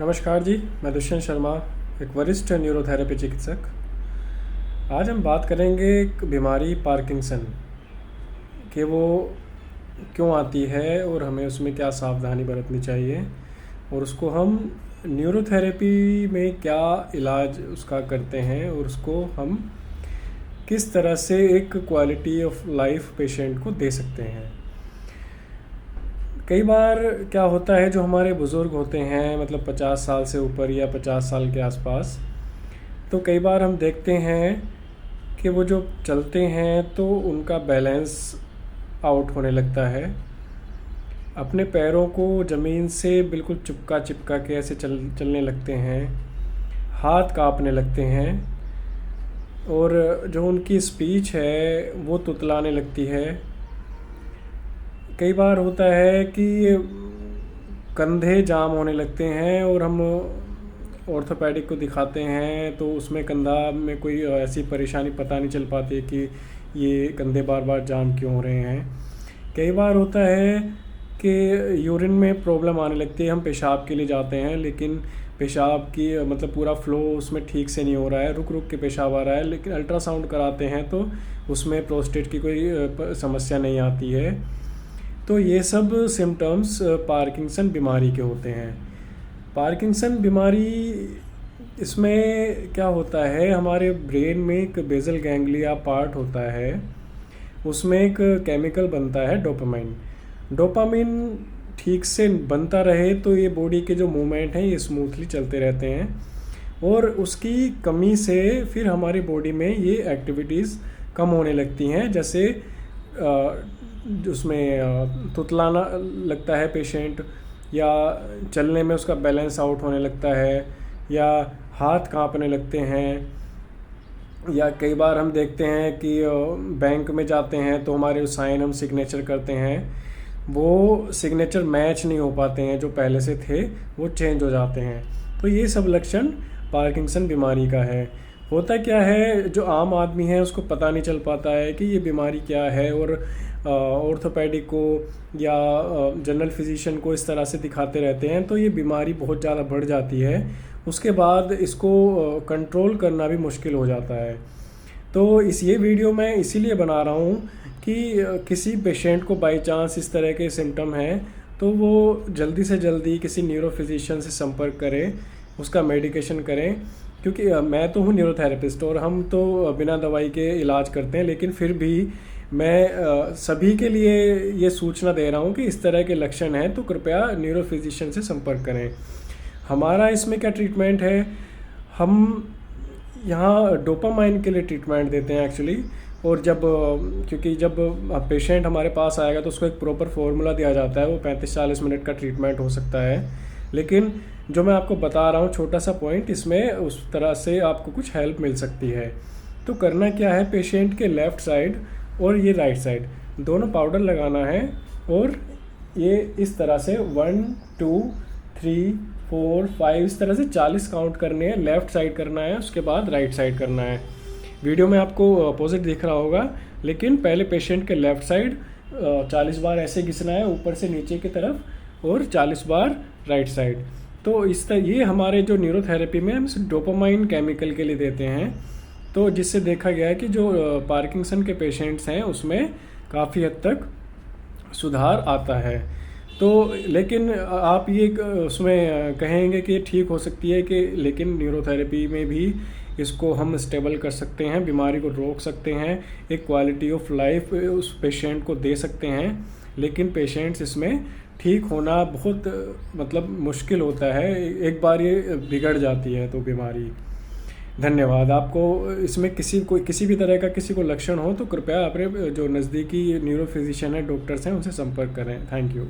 नमस्कार जी, मैं दुष्यंत शर्मा, एक वरिष्ठ न्यूरोथेरेपी चिकित्सक। आज हम बात करेंगे एक बीमारी पार्किंसन कि वो क्यों आती है और हमें उसमें क्या सावधानी बरतनी चाहिए और उसको हम न्यूरोथेरेपी में क्या इलाज उसका करते हैं और उसको हम किस तरह से एक क्वालिटी ऑफ लाइफ पेशेंट को दे सकते हैं। कई बार क्या होता है, जो हमारे बुज़ुर्ग होते हैं, मतलब 50 साल से ऊपर या 50 साल के आसपास, तो कई बार हम देखते हैं कि वो जो चलते हैं तो उनका बैलेंस आउट होने लगता है। अपने पैरों को ज़मीन से बिल्कुल चिपका चिपका के ऐसे चलने लगते हैं, हाथ कांपने लगते हैं और जो उनकी स्पीच है वो तुतलाने लगती है। कई बार होता है कि कंधे जाम होने लगते हैं और हम ऑर्थोपेडिक को दिखाते हैं तो उसमें कंधा में कोई ऐसी परेशानी पता नहीं चल पाती कि ये कंधे बार बार जाम क्यों हो रहे हैं। कई बार होता है कि यूरिन में प्रॉब्लम आने लगती है, हम पेशाब के लिए जाते हैं लेकिन पेशाब की मतलब पूरा फ्लो उसमें ठीक से नहीं हो रहा है, रुक रुक के पेशाब आ रहा है, लेकिन अल्ट्रासाउंड कराते हैं तो उसमें प्रोस्टेट की कोई समस्या नहीं आती है। तो ये सब सिम्टम्स पार्किंसन बीमारी के होते हैं। पार्किंसन बीमारी, इसमें क्या होता है, हमारे ब्रेन में एक बेसल गैंग्लिया पार्ट होता है, उसमें एक केमिकल बनता है डोपामाइन। डोपामाइन ठीक से बनता रहे तो ये बॉडी के जो मूवमेंट हैं ये स्मूथली चलते रहते हैं और उसकी कमी से फिर हमारी बॉडी में ये एक्टिविटीज़ कम होने लगती हैं। जैसे उसमें तुतलाना लगता है पेशेंट, या चलने में उसका बैलेंस आउट होने लगता है, या हाथ कांपने लगते हैं, या कई बार हम देखते हैं कि बैंक में जाते हैं तो हमारे जो साइन हम सिग्नेचर करते हैं वो सिग्नेचर मैच नहीं हो पाते हैं, जो पहले से थे वो चेंज हो जाते हैं। तो ये सब लक्षण पार्किंसन बीमारी का है। होता क्या है, जो आम आदमी है उसको पता नहीं चल पाता है कि ये बीमारी क्या है और ऑर्थोपेडिक को या जनरल फिजिशियन को इस तरह से दिखाते रहते हैं तो ये बीमारी बहुत ज़्यादा बढ़ जाती है। उसके बाद इसको कंट्रोल करना भी मुश्किल हो जाता है। तो ये वीडियो मैं इसीलिए बना रहा हूँ कि किसी पेशेंट को बाई चांस इस तरह के सिम्टम हैं तो वो जल्दी से जल्दी किसी न्यूरो फिजिशियन से संपर्क करें, उसका मेडिकेशन करें। क्योंकि मैं तो हूँ न्यूरोथेरेपिस्ट और हम तो बिना दवाई के इलाज करते हैं, लेकिन फिर भी मैं सभी के लिए ये सूचना दे रहा हूँ कि इस तरह के लक्षण हैं तो कृपया न्यूरो फिजिशियन से संपर्क करें। हमारा इसमें क्या ट्रीटमेंट है, हम यहाँ डोपामाइन के लिए ट्रीटमेंट देते हैं एक्चुअली। और क्योंकि जब पेशेंट हमारे पास आएगा तो उसको एक प्रॉपर फार्मूला दिया जाता है, वो 35-40 मिनट का ट्रीटमेंट हो सकता है। लेकिन जो मैं आपको बता रहा हूँ छोटा सा पॉइंट, इसमें उस तरह से आपको कुछ हेल्प मिल सकती है। तो करना क्या है, पेशेंट के लेफ़्ट साइड और ये राइट साइड दोनों पाउडर लगाना है और ये इस तरह से 1 2 3 4 5 इस तरह से 40 काउंट करने हैं। लेफ़्ट साइड करना है, उसके बाद राइट साइड करना है। वीडियो में आपको अपोजिट दिख रहा होगा, लेकिन पहले पेशेंट के लेफ़्ट साइड 40 बार ऐसे घिसना है ऊपर से नीचे की तरफ और 40 बार राइट साइड। तो इस तरह ये हमारे जो न्यूरोथेरेपी में हम डोपामाइन केमिकल के लिए देते हैं, तो जिससे देखा गया है कि जो पार्किंसन के पेशेंट्स हैं उसमें काफ़ी हद तक सुधार आता है। तो लेकिन आप ये उसमें कहेंगे कि ठीक हो सकती है कि, लेकिन न्यूरोथेरेपी में भी इसको हम स्टेबल कर सकते हैं, बीमारी को रोक सकते हैं, एक क्वालिटी ऑफ लाइफ उस पेशेंट को दे सकते हैं। लेकिन पेशेंट्स इसमें ठीक होना बहुत मतलब मुश्किल होता है, एक बार ये बिगड़ जाती है तो बीमारी। धन्यवाद। आपको इसमें किसी भी तरह का किसी को लक्षण हो तो कृपया अपने जो नज़दीकी न्यूरो फिजिशियन है, डॉक्टर्स हैं, उनसे संपर्क करें। Thank you.